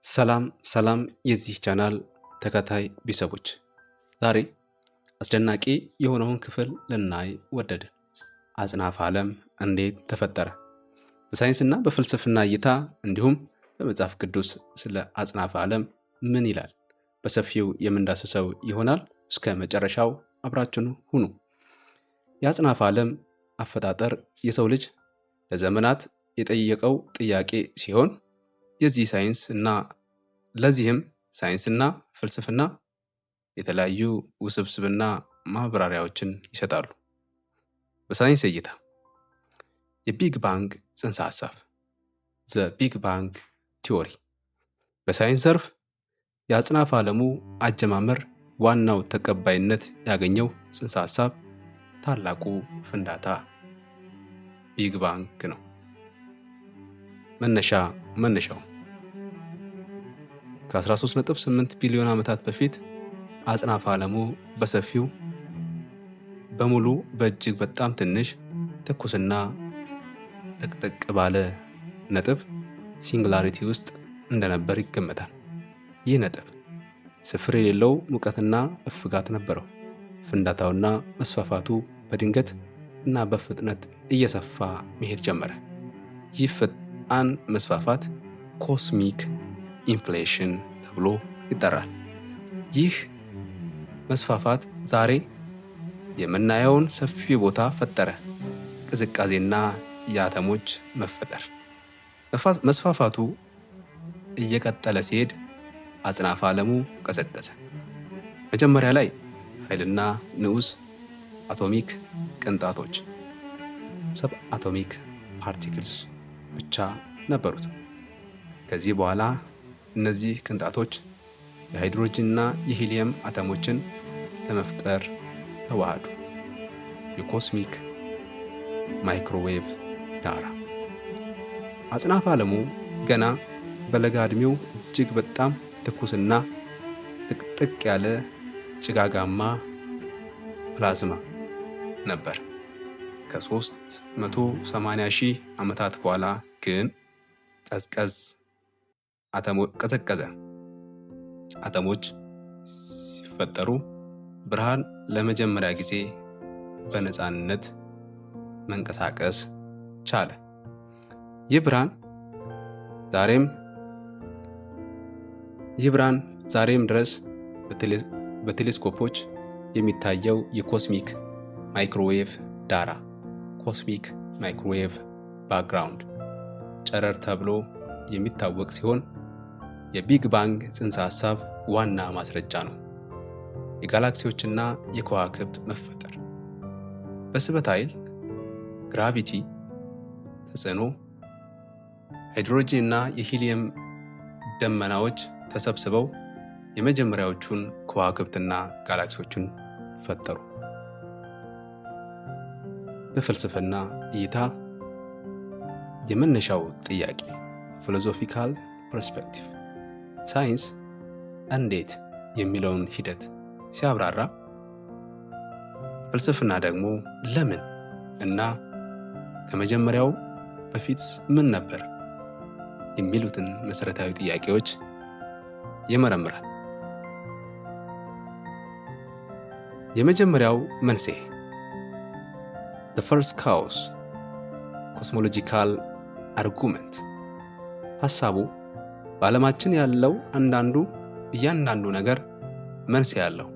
ሰላም ሰላም የዚህ ቻናል ተከታይ ቤተሰቦች፣ ዛሬ አስደናቂ የሆነውን ክፍል ልናይ ወደድን። አጽናፈ ዓለም እንዴት ተፈጠረ? በሳይንስና በፍልስፍና እይታ እንዲሁም በመጽሐፍ ቅዱስ ስለ አጽናፈ ዓለም ምን ይላል? በሰፊው የምንዳስሰው ይሆናል። እስከ መጨረሻው አብራችሁን ሁኑ። የአጽናፈ ዓለም አፈጣጠር የሰው ልጅ ለዘመናት የጠየቀው ጥያቄ ሲሆን ለዚህም ሳይንስና ፍልስፍና የተለያዩ ውስብስብና ማብራሪያዎችን ይሰጣሉ። በሳይንስ እይታ የቢግ ባንግ ጽንሰ ሐሳብ ዘ ቢግ ባንግ ቲዎሪ። በሳይንስ ዘርፍ የአጽናፈ ዓለሙ አጀማመር ዋናው ተቀባይነት ያገኘው ጽንሰ ሐሳብ ታላቁ ፍንዳታ ቢግ ባንግ ነው። መነሻው ከ13.8 ቢሊዮን ዓመታት በፊት አጽናፈ ዓለሙ በሰፊው በሙሉ በእጅግ በጣም ትንሽ ትኩስና ጥቅጥቅ ባለ ነጥብ ሲንግላሪቲ ውስጥ እንደነበር ይገመታል። ይህ ነጥብ ስፍር የሌለው ሙቀትና እፍጋት ነበረው። ፍንዳታውና መስፋፋቱ በድንገት እና በፍጥነት እየሰፋ መሄድ ጀመረ። ይህ ፈጣን መስፋፋት ኮስሚክ ኢንፍሌሽን ተብሎ ይጠራል። ይህ መስፋፋት ዛሬ የምናየውን ሰፊ ቦታ ፈጠረ። ቅዝቃዜና የአተሞች መፈጠር። መስፋፋቱ እየቀጠለ ሲሄድ አጽናፈ ዓለሙ ቀዘቀዘ። መጀመሪያ ላይ ኃይልና ንዑስ አቶሚክ ቅንጣቶች ሰብ አቶሚክ ፓርቲክልስ ብቻ ነበሩት። ከዚህ በኋላ እነዚህ ቅንጣቶች የሃይድሮጅንና የሂሊየም አተሞችን ለመፍጠር ተዋሃዱ። የኮስሚክ ማይክሮዌቭ ዳራ። አጽናፈ ዓለሙ ገና በለጋ ዕድሜው እጅግ በጣም ትኩስና ጥቅጥቅ ያለ ጭጋጋማ ፕላዝማ ነበር። ከ380 ሺህ ዓመታት በኋላ ግን ቀዘቀዘ። አተሞች ሲፈጠሩ ብርሃን ለመጀመሪያ ጊዜ በነፃነት መንቀሳቀስ ቻለ። ይህ ብርሃን ዛሬም ድረስ በቴሌስኮፖች የሚታየው የኮስሚክ ማይክሮዌቭ ዳራ ኮስሚክ ማይክሮዌቭ ባክግራውንድ ጨረር ተብሎ የሚታወቅ ሲሆን የቢግ ባንግ ጽንሰ ሐሳብ ዋና ማስረጃ ነው። የጋላክሲዎችና የከዋክብት መፈጠር በስበት ኃይል ግራቪቲ ተጽዕኖ ሃይድሮጂን እና የሂሊየም ደመናዎች ተሰብስበው የመጀመሪያዎቹን ከዋክብትና ጋላክሲዎችን ፈጠሩ። በፍልስፍና እይታ የመነሻው ጥያቄ ፊሎሶፊካል ፐርስፔክቲቭ ሳይንስ እንዴት የሚለውን ሂደት ሲያብራራ፣ ፍልስፍና ደግሞ ለምን እና ከመጀመሪያው በፊት ምን ነበር የሚሉትን መሰረታዊ ጥያቄዎች ይመረምራል። የመጀመሪያው መንስኤ the first cause ኮስሞሎጂካል አርጉመንት ሐሳቡ በዓለማችን ያለው እያንዳንዱ ነገር መንስኤ አለው።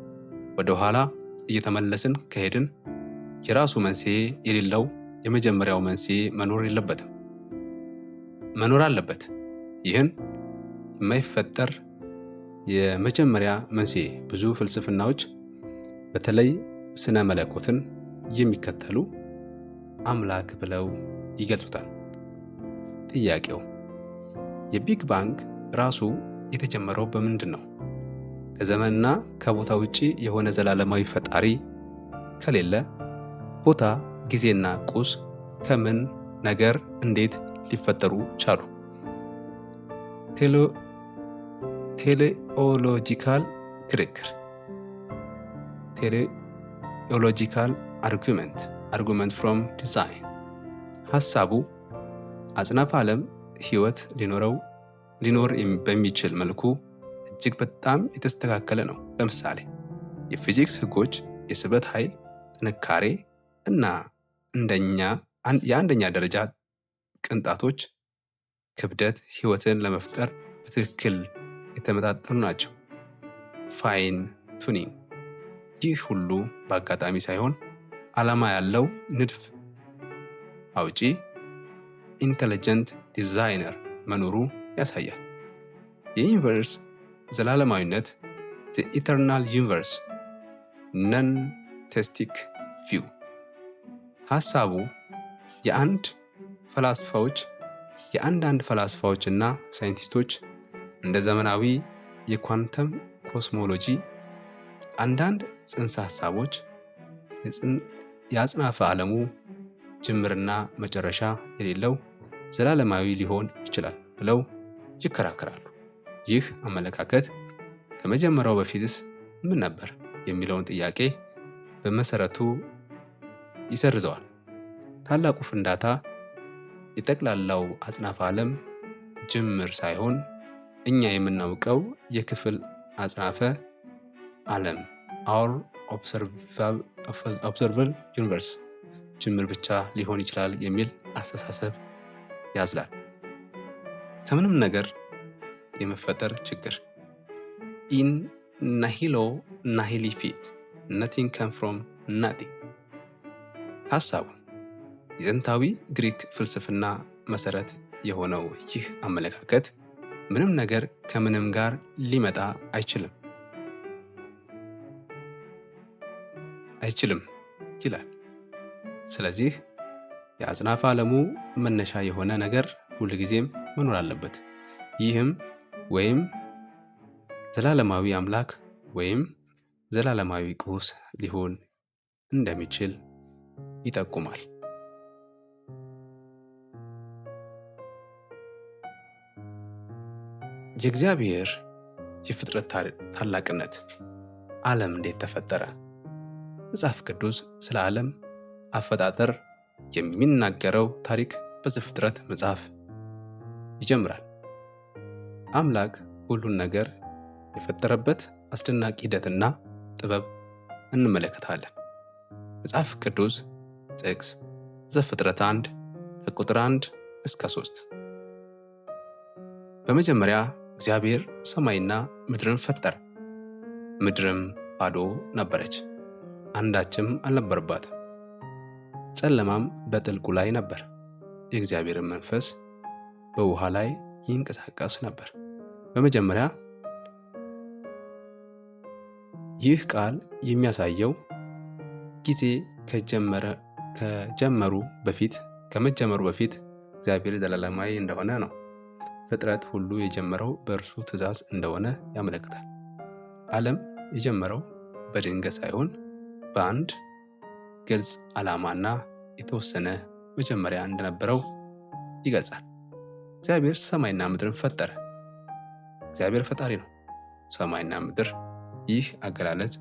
ወደ ኋላ እየተመለስን ከሄድን የራሱ መንስኤ የሌለው የመጀመሪያው መንስኤ መኖር አለበት። ይህን የማይፈጠር የመጀመሪያ መንስኤ ብዙ ፍልስፍናዎች በተለይ ስነ መለኮትን የሚከተሉ አምላክ ብለው ይገልጹታል። ጥያቄው የቢግ ባንግ ራሱ የተጀመረው በምንድን ነው? ከዘመንና ከቦታ ውጪ የሆነ ዘላለማዊ ፈጣሪ ከሌለ ቦታ፣ ጊዜና ቁስ ከምን ነገር እንዴት ሊፈጠሩ ቻሉ? ቴሌኦሎጂካል ክርክር ቴሌኦሎጂካል አርጉመንት ፍሮም ዲዛይን ሐሳቡ አጽናፈ ዓለም ሕይወት ሊኖረው ሊኖር በሚችል መልኩ እጅግ በጣም የተስተካከለ ነው። ለምሳሌ የፊዚክስ ህጎች፣ የስበት ኃይል፣ ጥንካሬ እና የአንደኛ ደረጃ ቅንጣቶች ክብደት ህይወትን ለመፍጠር በትክክል የተመጣጠኑ ናቸው። ፋይን ቱኒንግ። ይህ ሁሉ በአጋጣሚ ሳይሆን ዓላማ ያለው ንድፍ አውጪ ኢንተለጀንት ዲዛይነር መኖሩ ያሳያል። የዩኒቨርስ ዘላለማዊነት ዘ ኢተርናል ዩኒቨርስ ነን ቴስቲክ ቪው ሐሳቡ የአንዳንድ ፈላስፋዎች እና ሳይንቲስቶች እንደ ዘመናዊ የኳንተም ኮስሞሎጂ አንዳንድ ጽንሰ ሐሳቦች የአጽናፈ ዓለሙ ጅምርና መጨረሻ የሌለው ዘላለማዊ ሊሆን ይችላል ብለው ይከራከራሉ። ይህ አመለካከት ከመጀመሪያው በፊትስ ምን ነበር የሚለውን ጥያቄ በመሰረቱ ይሰርዘዋል። ታላቁ ፍንዳታ የጠቅላላው አጽናፈ ዓለም ጅምር ሳይሆን እኛ የምናውቀው የክፍል አጽናፈ ዓለም our observable universe ጅምር ብቻ ሊሆን ይችላል የሚል አስተሳሰብ ያዝላል። ከምንም ነገር የመፈጠር ችግር in nihilo nihili fit nothing came from nothing ሐሳቡ የጥንታዊ ግሪክ ፍልስፍና መሰረት የሆነው ይህ አመለካከት ምንም ነገር ከምንም ጋር ሊመጣ አይችልም ይላል። ስለዚህ የአጽናፈ ዓለሙ መነሻ የሆነ ነገር ሁልጊዜም መኖር አለበት። ይህም ወይም ዘላለማዊ አምላክ ወይም ዘላለማዊ ቁስ ሊሆን እንደሚችል ይጠቁማል። የእግዚአብሔር የፍጥረት ታላቅነት። ዓለም እንዴት ተፈጠረ? መጽሐፍ ቅዱስ ስለ ዓለም አፈጣጠር የሚናገረው ታሪክ በዘፍጥረት መጽሐፍ ይጀምራል። አምላክ ሁሉን ነገር የፈጠረበት አስደናቂ ሂደትና ጥበብ እንመለከታለን። መጽሐፍ ቅዱስ ጥቅስ ዘፍጥረት 1 ከቁጥር 1 እስከ 3 በመጀመሪያ እግዚአብሔር ሰማይና ምድርን ፈጠረ። ምድርም ባዶ ነበረች፣ አንዳችም አልነበረባትም። ጨለማም በጥልቁ ላይ ነበር፣ የእግዚአብሔርን መንፈስ በውሃ ላይ ይንቀሳቀስ ነበር። በመጀመሪያ ይህ ቃል የሚያሳየው ጊዜ ከመጀመሩ በፊት እግዚአብሔር ዘላለማዊ እንደሆነ ነው። ፍጥረት ሁሉ የጀመረው በእርሱ ትእዛዝ እንደሆነ ያመለክታል። ዓለም የጀመረው በድንገት ሳይሆን በአንድ ግልጽ ዓላማና የተወሰነ መጀመሪያ እንደነበረው ይገልጻል። እግዚአብሔር ሰማይና ምድርን ፈጠረ። እግዚአብሔር ፈጣሪ ነው። ሰማይና ምድር። ይህ አገላለጽ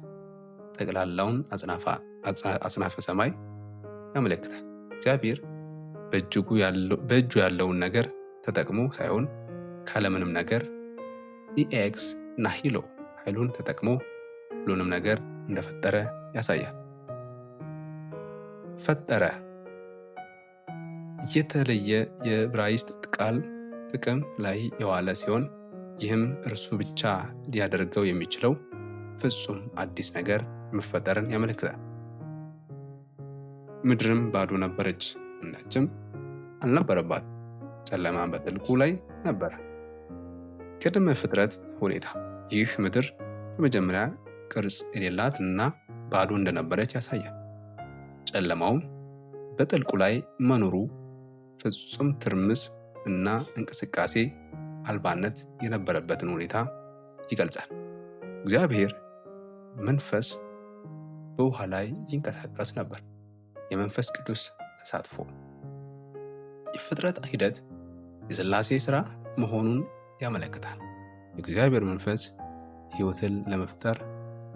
ጠቅላላውን አጽናፈ ሰማይ ያመለክታል። እግዚአብሔር በእጁ ያለውን ነገር ተጠቅሞ ሳይሆን ካለምንም ነገር ኢኤክስ ናሂሎ ኃይሉን ተጠቅሞ ሁሉንም ነገር እንደፈጠረ ያሳያል። ፈጠረ የተለየ የዕብራይስጥ ቃል ጥቅም ላይ የዋለ ሲሆን ይህም እርሱ ብቻ ሊያደርገው የሚችለው ፍጹም አዲስ ነገር መፈጠርን ያመለክታል። ምድርም ባዶ ነበረች፣ አንዳችም አልነበረባት፣ ጨለማ በጥልቁ ላይ ነበረ። ቅድመ ፍጥረት ሁኔታ። ይህ ምድር በመጀመሪያ ቅርጽ የሌላት እና ባዶ እንደነበረች ያሳያል። ጨለማውም በጥልቁ ላይ መኖሩ ፍጹም ትርምስ እና እንቅስቃሴ አልባነት የነበረበትን ሁኔታ ይገልጻል። እግዚአብሔር መንፈስ በውሃ ላይ ይንቀሳቀስ ነበር። የመንፈስ ቅዱስ ተሳትፎ። የፍጥረት ሂደት የሥላሴ ሥራ መሆኑን ያመለክታል። የእግዚአብሔር መንፈስ ሕይወትን ለመፍጠር፣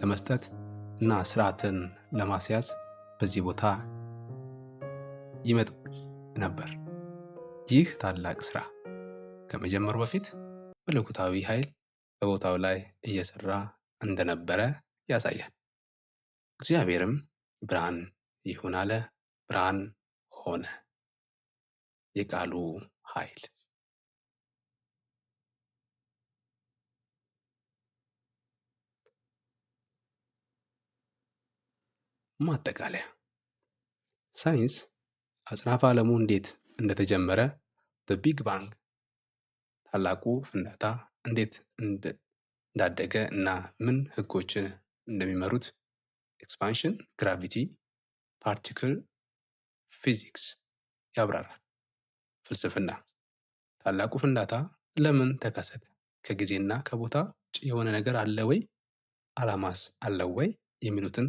ለመስጠት እና ስርዓትን ለማስያዝ በዚህ ቦታ ይመጣ ነበር። ይህ ታላቅ ሥራ ከመጀመሩ በፊት መለኮታዊ ኃይል በቦታው ላይ እየሰራ እንደነበረ ያሳያል። እግዚአብሔርም ብርሃን ይሁን አለ፣ ብርሃን ሆነ። የቃሉ ኃይል። ማጠቃለያ፣ ሳይንስ አጽናፈ ዓለሙ እንዴት እንደተጀመረ በቢግ ባንግ ታላቁ ፍንዳታ እንዴት እንዳደገ እና ምን ህጎችን እንደሚመሩት ኤክስፓንሽን፣ ግራቪቲ፣ ፓርቲክል ፊዚክስ ያብራራል። ፍልስፍና ታላቁ ፍንዳታ ለምን ተከሰተ? ከጊዜና ከቦታ ውጭ የሆነ ነገር አለ ወይ? ዓላማስ አለው ወይ? የሚሉትን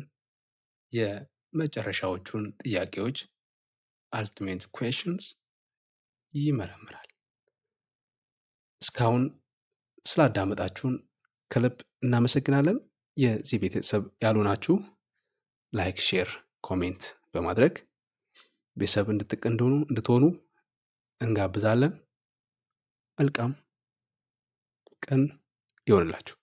የመጨረሻዎቹን ጥያቄዎች አልቲሜት ኩዌሽንስ ይመረምራል። እስካሁን ስላዳመጣችሁን ከልብ እናመሰግናለን። የዚህ ቤተሰብ ያልሆናችሁ ላይክ፣ ሼር፣ ኮሜንት በማድረግ ቤተሰብ እንድትሆኑ እንጋብዛለን። መልካም ቀን ይሆንላችሁ።